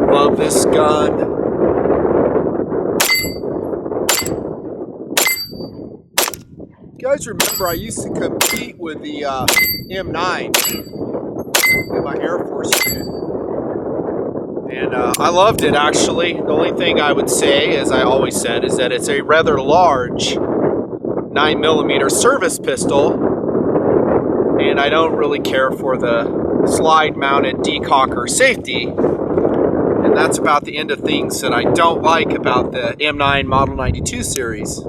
Love this gun. You guys remember I used to compete with the M9 in my Air Force unit. And I loved it, actually. The only thing I would say, as I always said, is that it's a rather large 9mm service pistol. And I don't really care for the slide-mounted decocker safety. And that's about the end of things that I don't like about the M9 Model 92 series.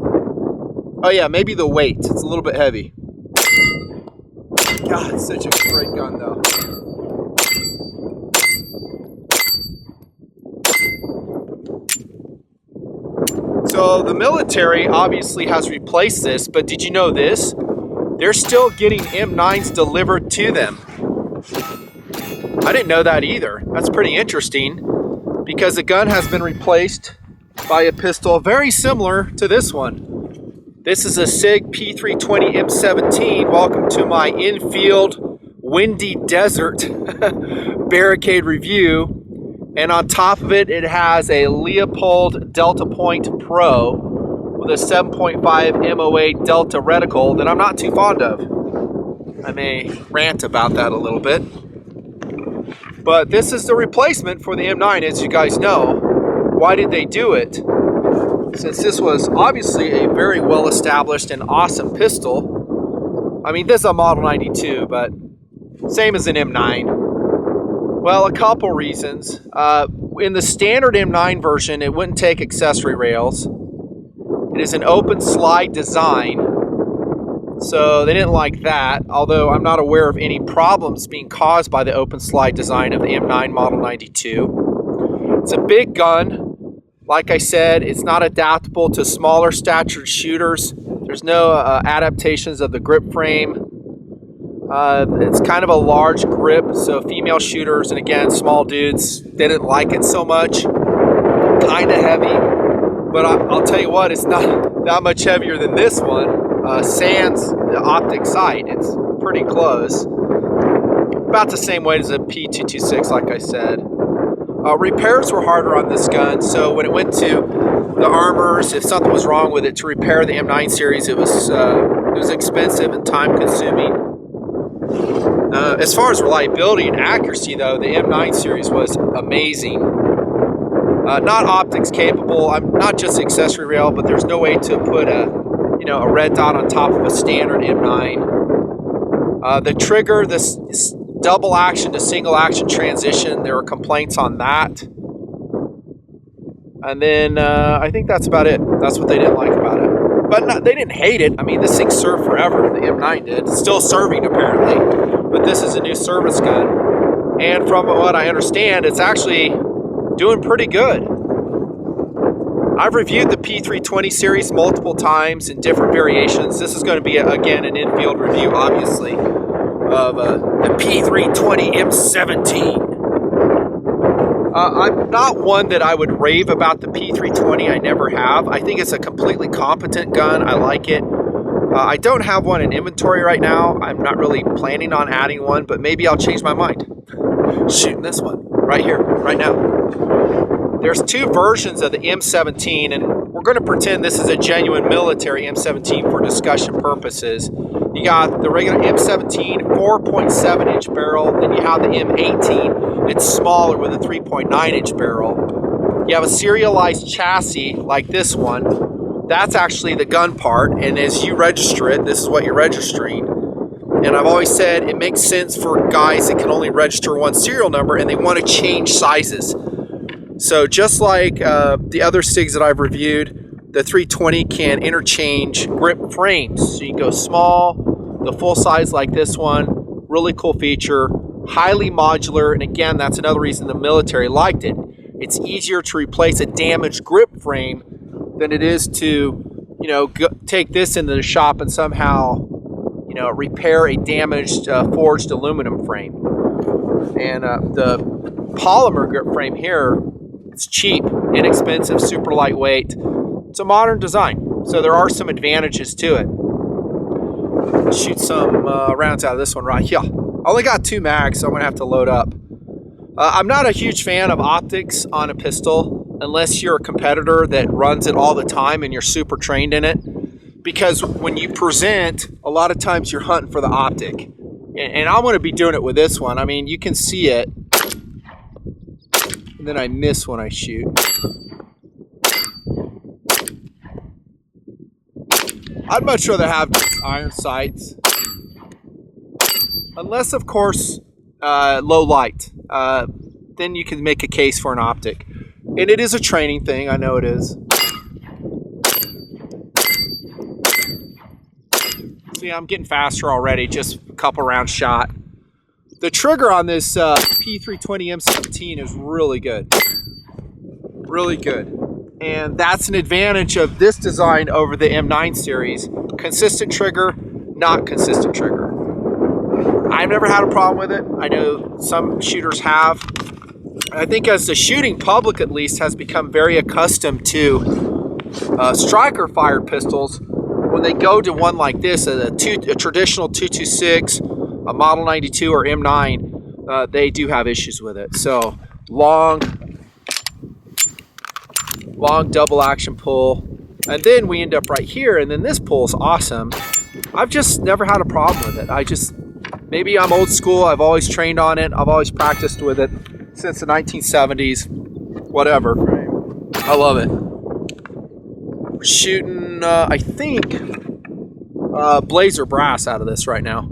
Oh yeah, maybe the weight. It's a little bit heavy. God, it's such a great gun though. So the military obviously has replaced this, but did you know this? They're still getting M9s delivered to them. I didn't know that either. That's pretty interesting because the gun has been replaced by a pistol very similar to this one. This is a Sig P320 M17. Welcome to my infield windy desert Barricade review. And on top of it, it has a Leupold Delta Point Pro with a 7.5 MOA Delta reticle that I'm not too fond of. I may rant about that a little bit. But this is the replacement for the M9, as you guys know. Why did they do it? Since this was obviously a very well-established and awesome pistol. I mean, this is a Model 92, but same as an M9. Well, a couple reasons. In the standard M9 version, it wouldn't take accessory rails. It is an open slide design, so they didn't like that, although I'm not aware of any problems being caused by the open slide design of the M9 Model 92. It's a big gun. Like I said, it's not adaptable to smaller statured shooters. There's no adaptations of the grip frame. It's kind of a large grip, so female shooters, and again, small dudes, they didn't like it so much. Kind of heavy, but I'll tell you what, it's not that much heavier than this one. Sans the optic sight, it's pretty close. About the same weight as a P226, like I said. Repairs were harder on this gun, so when it went to the armors, if something was wrong with it, to repair the M9 series, it was expensive and time-consuming. As far as reliability and accuracy, though, the M9 series was amazing. Not optics capable. I'm not just accessory rail, but there's no way to put a red dot on top of a standard M9. The trigger, this double action to single action transition, there were complaints on that. And then I think that's about it. That's what they didn't like about it. But they didn't hate it. I mean, this thing served forever. The M9 did. It's still serving, apparently. But this is a new service gun. And from what I understand, it's actually doing pretty good. I've reviewed the P320 series multiple times in different variations. This is going to be, again, an infield review, obviously, of the P320 M17. I'm not one that I would rave about the P320. I never have. I think it's a completely competent gun. I like it. I don't have one in inventory right now. I'm not really planning on adding one, but maybe I'll change my mind. Shooting this one right here, right now. There's two versions of the M17, and we're going to pretend this is a genuine military M17 for discussion purposes. You got the regular M17 4.7-inch barrel, then you have the M18. It's smaller with a 3.9-inch barrel. You have a serialized chassis like this one. That's actually the gun part, and as you register it, this is what you're registering. And I've always said it makes sense for guys that can only register one serial number and they want to change sizes. So just like the other SIGs that I've reviewed, the 320 can interchange grip frames. So you can go small, the full size like this one, really cool feature, highly modular, and again, that's another reason the military liked it. It's easier to replace a damaged grip frame than it is to, take this into the shop and somehow, repair a damaged forged aluminum frame. And the polymer grip frame here, it's cheap, inexpensive, super lightweight. It's a modern design, so there are some advantages to it. Shoot some rounds out of this one right here. I only got 2 mags, so I'm gonna have to load up. I'm not a huge fan of optics on a pistol unless you're a competitor that runs it all the time and you're super trained in it. Because when you present, a lot of times you're hunting for the optic. And I'm going to be doing it with this one. I mean, you can see it. And then I miss when I shoot. I'd much rather have iron sights. Unless, of course, low light. Then you can make a case for an optic. And it is a training thing, I know it is. See, I'm getting faster already, just a couple rounds shot. The trigger on this P320 M17 is really good. Really good. And that's an advantage of this design over the M9 series. Consistent trigger, not consistent trigger. I've never had a problem with it. I know some shooters have. I think as the shooting public, at least, has become very accustomed to striker fired pistols, when they go to one like this, a traditional 226, a Model 92 or M9, they do have issues with it. So long double action pull, and then we end up right here, and then this pull is awesome. I've just never had a problem with it. Maybe I'm old school, I've always trained on it, I've always practiced with it since the 1970s, whatever. I love it. We're shooting, I think, Blazer brass out of this right now.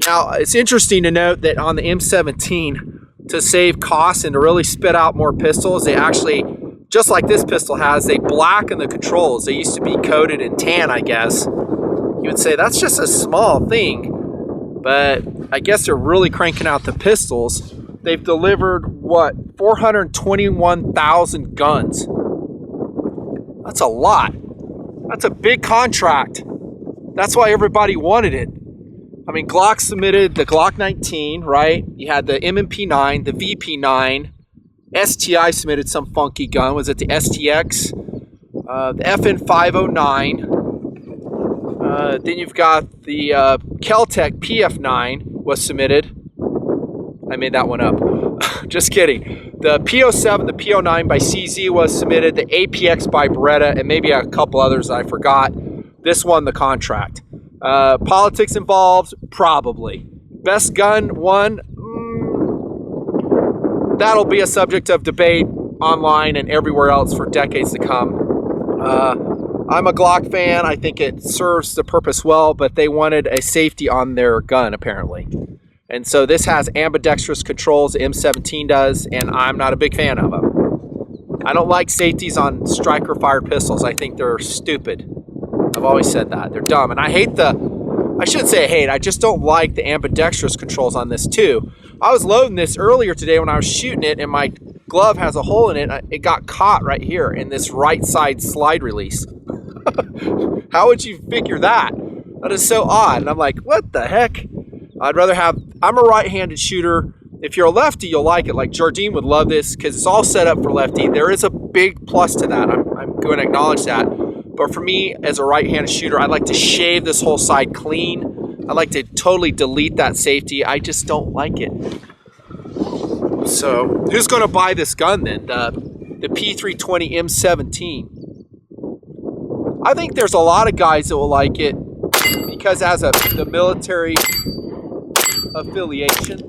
Now, it's interesting to note that on the M17, to save costs and to really spit out more pistols, they actually, just like this pistol has, they blacken the controls. They used to be coated in tan, I guess. You would say that's just a small thing, but I guess they're really cranking out the pistols. They've delivered, what, 421,000 guns. That's a lot. That's a big contract. That's why everybody wanted it. I mean, Glock submitted the Glock 19, right? You had the M&P9, the VP9. STI submitted some funky gun. Was it the STX? The FN509. Then you've got the Keltec PF9 was submitted. I made that one up. Just kidding. The P07, the P09 by CZ was submitted. The APX by Beretta, and maybe a couple others I forgot. This won the contract. Politics involved? Probably. Best gun won? That'll be a subject of debate online and everywhere else for decades to come. I'm a Glock fan. I think it serves the purpose well, but they wanted a safety on their gun, apparently. And so this has ambidextrous controls, the M17 does, and I'm not a big fan of them. I don't like safeties on striker-fired pistols. I think they're stupid. I've always said that. They're dumb. And I hate I shouldn't say I hate, I just don't like the ambidextrous controls on this too. I was loading this earlier today when I was shooting it, and my glove has a hole in it. It got caught right here in this right side slide release. How would you figure that? That is so odd. And I'm like, what the heck? I'd rather have, I'm a right-handed shooter. If you're a lefty, you'll like it. Like Jardine would love this because it's all set up for lefty. There is a big plus to that. I'm going to acknowledge that. But for me, as a right-handed shooter, I like to shave this whole side clean. I like to totally delete that safety. I just don't like it. So who's going to buy this gun then? The P320 M17. I think there's a lot of guys that will like it because it has the military affiliation.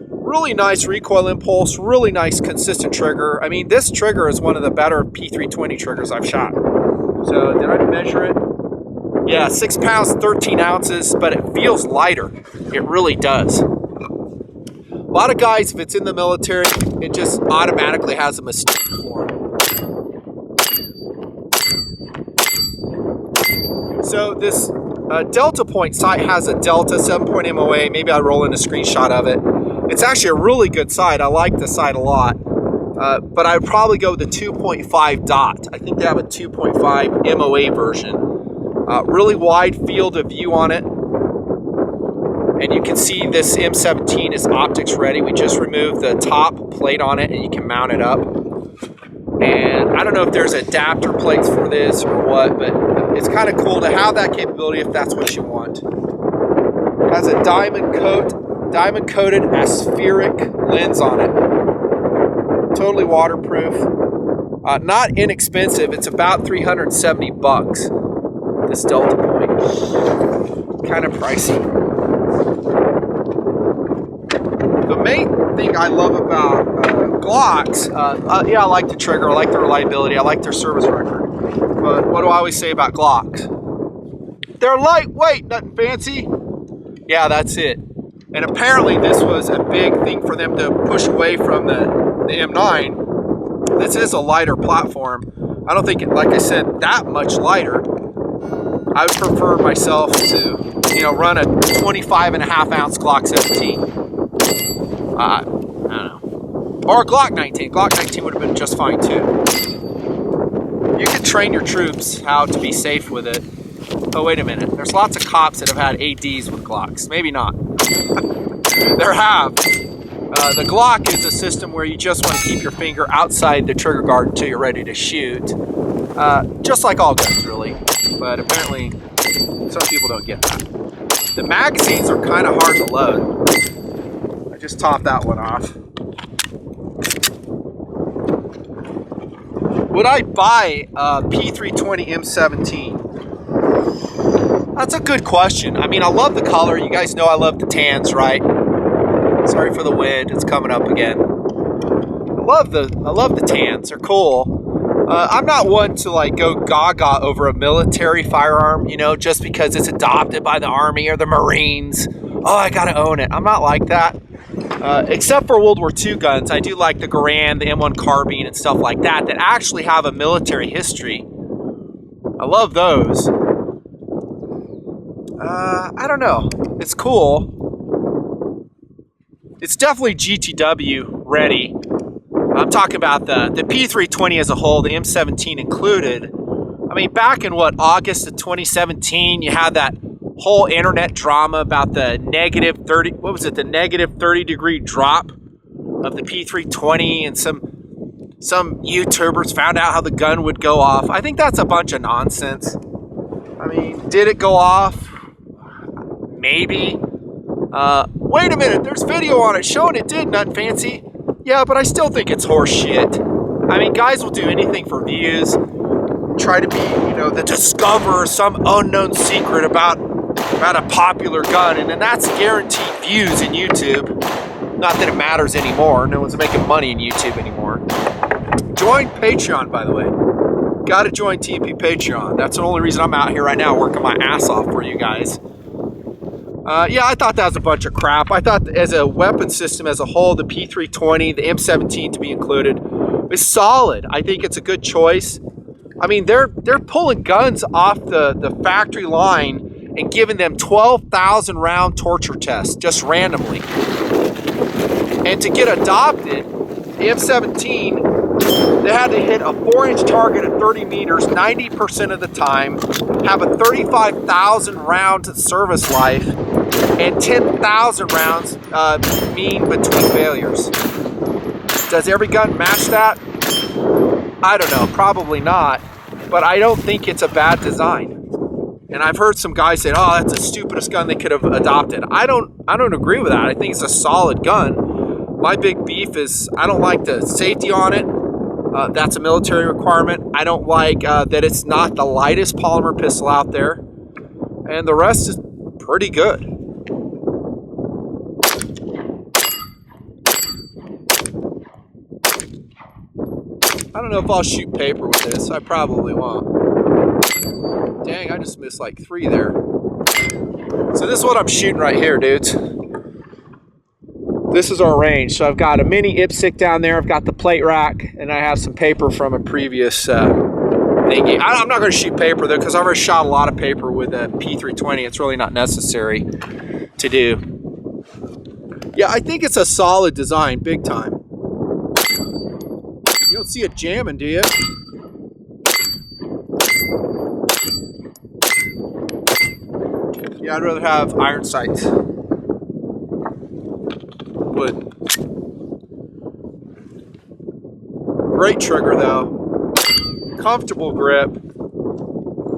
Really nice recoil impulse, really nice consistent trigger. I mean, this trigger is one of the better P320 triggers I've shot. So did I measure it? Yeah, 6 pounds, 13 ounces, but it feels lighter. It really does. A lot of guys, if it's in the military, it just automatically has a mistake for them. So this Delta Point sight has a Delta 7-point MOA. Maybe I'll roll in a screenshot of it. It's actually a really good sight. I like the sight a lot. But I would probably go with the 2.5 dot. I think they have a 2.5 MOA version. Really wide field of view on it. And you can see this M17 is optics ready. We just removed the top plate on it and you can mount it up. And I don't know if there's adapter plates for this or what, but it's kind of cool to have that capability if that's what you want. Has a diamond coated aspheric lens on it. Totally waterproof. Not inexpensive. It's about 370 bucks. This Delta Point. Kind of pricey. The main thing I love about Glocks, yeah, I like the trigger, I like the reliability, I like their service record. But what do I always say about Glocks? They're lightweight, nothing fancy. Yeah, that's it. And apparently this was a big thing for them to push away from the M9. This is a lighter platform. I don't think it, like I said, that much lighter. I would prefer myself to, you know, run a 25.5 ounce Glock 17. I don't know. Or a Glock 19. Glock 19 would have been just fine too. You could train your troops how to be safe with it. Oh, wait a minute. There's lots of cops that have had ADs with Glocks. Maybe not. There have. The Glock is a system where you just want to keep your finger outside the trigger guard until you're ready to shoot. Just like all guns, really. But apparently, some people don't get that. The magazines are kind of hard to load. I just topped that one off. Would I buy a P320 M17? That's a good question. I mean, I love the color. You guys know I love the tans, right? Sorry for the wind. It's coming up again. I love the tans. They're cool. I'm not one to like go gaga over a military firearm, you know, just because it's adopted by the Army or the Marines. Oh, I gotta own it. I'm not like that. Except for World War II guns. I do like the Garand, the M1 carbine, and stuff like that that actually have a military history. I love those. I don't know. It's cool. It's definitely GTW ready. I'm talking about the P320 as a whole, the M17 included. I mean, back in what, August of 2017, you had that whole internet drama about the negative 30, what was it, the negative 30-degree drop of the P320, and some YouTubers found out how the gun would go off. I think that's a bunch of nonsense. I mean, did it go off? Maybe. Wait a minute, there's video on it showing it did, nothing fancy. Yeah, but I still think it's horse shit. I mean, guys will do anything for views, try to be, you know, the discover some unknown secret about a popular gun, and then that's guaranteed views in YouTube. Not that it matters anymore. No one's making money in YouTube anymore. Join Patreon, by the way. Gotta join TP Patreon. That's the only reason I'm out here right now working my ass off for you guys. Yeah, I thought that was a bunch of crap. I thought as a weapon system as a whole, the P320, the M17 to be included, is solid. I think it's a good choice. I mean, they're pulling guns off the factory line and giving them 12,000 round torture tests just randomly. And to get adopted, the M17, they had to hit a 4-inch target at 30 meters 90% of the time, have a 35,000 round service life, and 10,000 rounds mean between failures. Does every gun match that? I don't know, probably not, but I don't think it's a bad design. And I've heard some guys say, "Oh, that's the stupidest gun they could have adopted." I don't agree with that. I think it's a solid gun. My big beef is I don't like the safety on it. That's a military requirement. I don't like that it's not the lightest polymer pistol out there. And the rest is pretty good. I don't know if I'll shoot paper with this. I probably won't. Dang, I just missed like 3 there. So this is what I'm shooting right here, dudes. This is our range. So I've got a mini IPSC down there. I've got the plate rack, and I have some paper from a previous thingy. I'm not going to shoot paper though, because I've already shot a lot of paper with a P320. It's really not necessary to do. Yeah, I think it's a solid design, big time. You don't see it jamming, do you? Yeah, I'd rather have iron sights. Would. Great trigger though. Comfortable grip.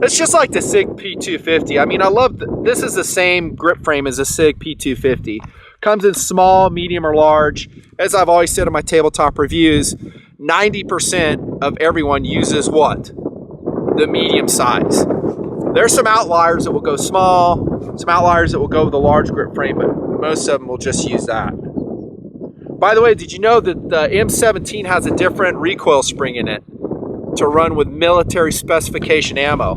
It's just like the Sig P320. I mean, I love this is the same grip frame as the Sig P320. Comes in small, medium, or large. As I've always said in my tabletop reviews, 90% of everyone uses what? The medium size. There's some outliers that will go small, some outliers that will go with a large grip frame, but most of them will just use that. By the way, did you know that the M17 has a different recoil spring in it to run with military specification ammo,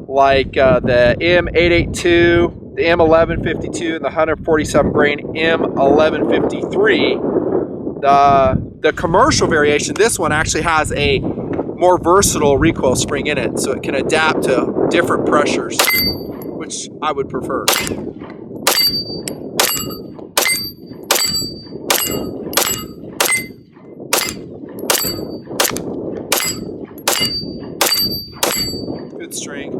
like the M882, the M1152, and the 147 grain M1153. The commercial variation, this one actually has a more versatile recoil spring in it, so it can adapt to different pressures, which I would prefer. Good string.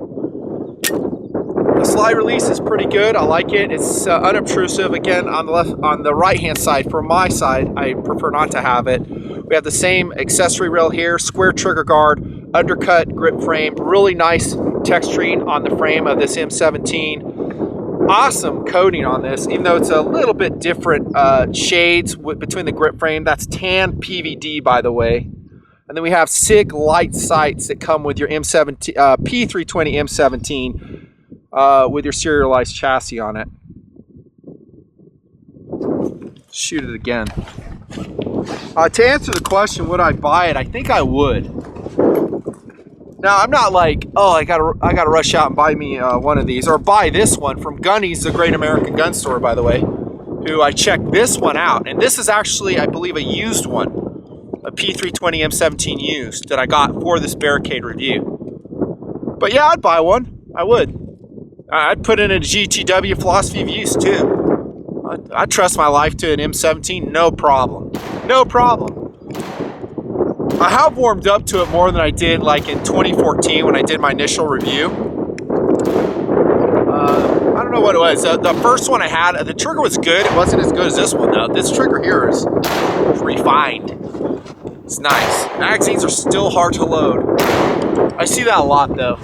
The slide release is pretty good. I like it. It's unobtrusive. Again, on the right hand side, for my side, I prefer not to have it. We have the same accessory rail here, square trigger guard, undercut grip frame, really nice texturing on the frame of this M17. Awesome coating on this, even though it's a little bit different shades between the grip frame. That's tan PVD, by the way. And then we have Sig light sights that come with your M17 P320 M17 with your serialized chassis on it. Shoot it again. To answer the question, would I buy it? I think I would. Now, I'm not like, oh, I gotta rush out and buy me one of these, or buy this one from Gunnies, the Great American Gun Store, by the way, who I checked this one out, and this is actually, I believe, a used one, a P320 M17 used that I got for this Barricade review. But yeah, I'd buy one. I would. I'd put in a GTW philosophy of use too. I'd trust my life to an M17, no problem. No problem. I have warmed up to it more than I did like in 2014 when I did my initial review. I don't know what it was. The first one I had, the trigger was good. It wasn't as good as this one though. This trigger here is refined. It's nice. Magazines are still hard to load. I see that a lot though.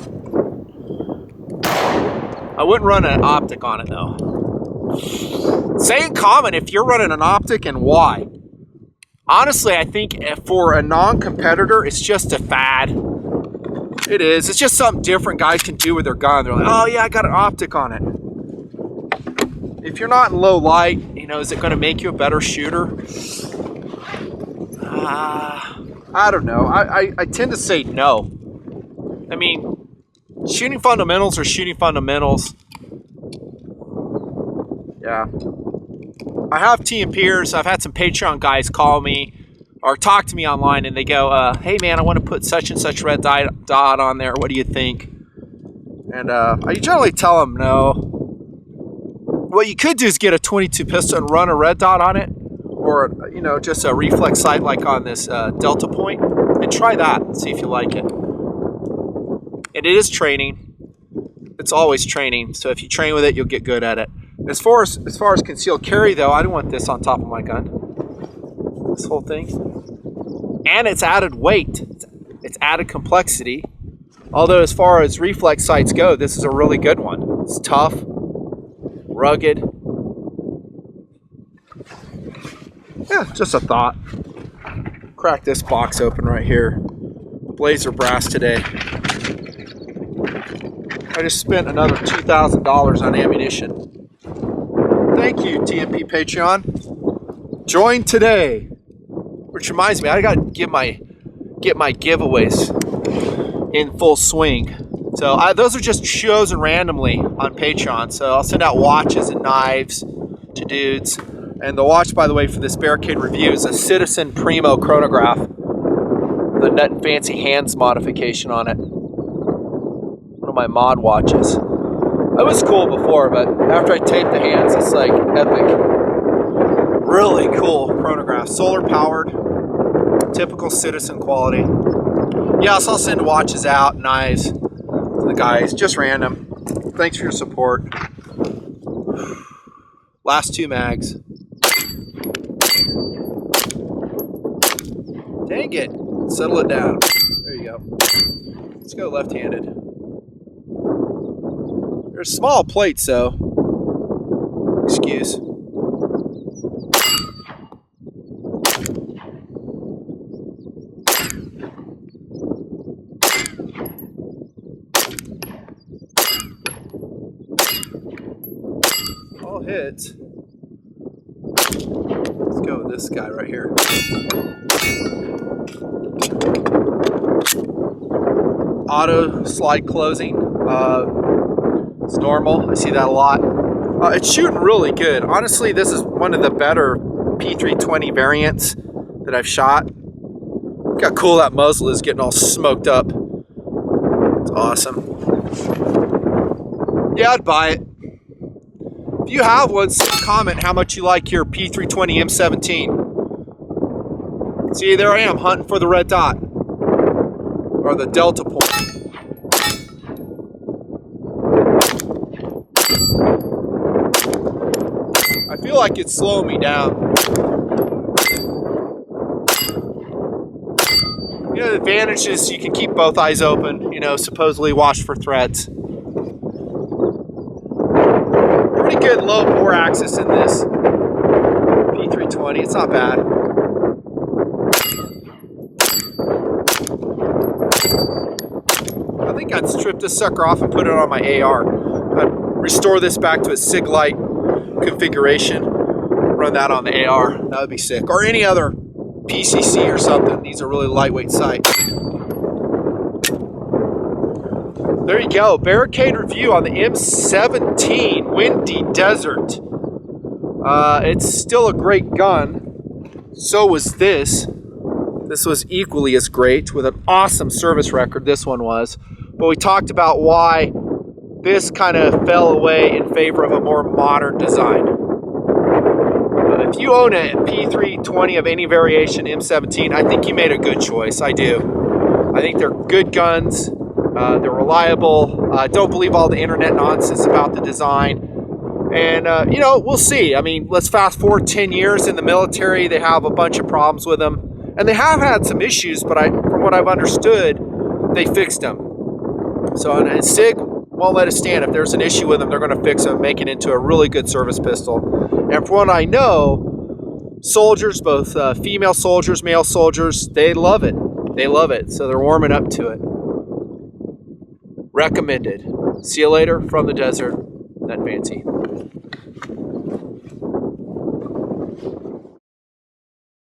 I wouldn't run an optic on it though. Say in comment if you're running an optic and why. Honestly, I think for a non-competitor, it's just a fad. It is. It's just something different guys can do with their gun. They're like, oh yeah, I got an optic on it. If you're not in low light, you know, is it going to make you a better shooter? I don't know. I tend to say no. I mean, shooting fundamentals are shooting fundamentals. Yeah. I have team peers. I've had some Patreon guys call me or talk to me online and they go, hey man, I want to put such and such red dot on there. What do you think? And I generally tell them no. What you could do is get a 22 pistol and run a red dot on it, or you know, just a reflex sight like on this Delta Point, and try that and see if you like it. And it is training. It's always training. So if you train with it, you'll get good at it. As far as concealed carry, though, I don't want this on top of my gun. This whole thing. And it's added weight. It's added complexity. Although as far as reflex sights go, this is a really good one. It's tough, rugged. Yeah, just a thought. Crack this box open right here. Blazer brass today. I just spent another $2,000 on ammunition. Thank you, TMP Patreon. Join today. Which reminds me, I gotta get my giveaways in full swing. So those are just chosen randomly on Patreon. So I'll send out watches and knives to dudes. And the watch, by the way, for this Barricade review is a Citizen Primo chronograph. The nutnfancy hands modification on it. One of my mod watches. It was cool before, but after I taped the hands, it's like epic. Really cool chronograph. Solar powered. Typical Citizen quality. Yeah, so I'll send watches out, knives to the guys. Just random. Thanks for your support. Last two mags. Dang it. Settle it down. There you go. Let's go left-handed. They're small plates, though. Excuse. All hits. Let's go with this guy right here. Auto slide closing. It's normal. I see that a lot. It's shooting really good. Honestly, this is one of the better P320 variants that I've shot. Look how cool that muzzle is, getting all smoked up. It's awesome. Yeah, I'd buy it. If you have one, comment how much you like your P320 M17. See, there I am hunting for the red dot, or the Delta Point. I feel like it's slowing me down. You know, the advantage is you can keep both eyes open, you know, supposedly watch for threats. Pretty good low bore axis in this P320, it's not bad. I think I'd strip this sucker off and put it on my AR. I'd restore this back to a Sig Light configuration, run that on the AR. That would be sick. Or any other PCC or something. These are really lightweight sights. There you go. Barricade review on the M17 Windy Desert. It's still a great gun. So was this. This was equally as great with an awesome service record. This one was. But we talked about why this kind of fell away in favor of a more modern design. If you own a P320 of any variation M17, I think you made a good choice. I do. I think they're good guns. They're reliable. Don't believe all the internet nonsense about the design. And, you know, we'll see. I mean, let's fast forward 10 years in the military. They have a bunch of problems with them. And they have had some issues, but from what I've understood, they fixed them. So, and Sig won't let it stand. If there's an issue with them, they're going to fix them and make it into a really good service pistol. And from what I know, soldiers, both female soldiers, male soldiers, they love it. They love it. So they're warming up to it. Recommended. See you later from the desert. Nutfancy.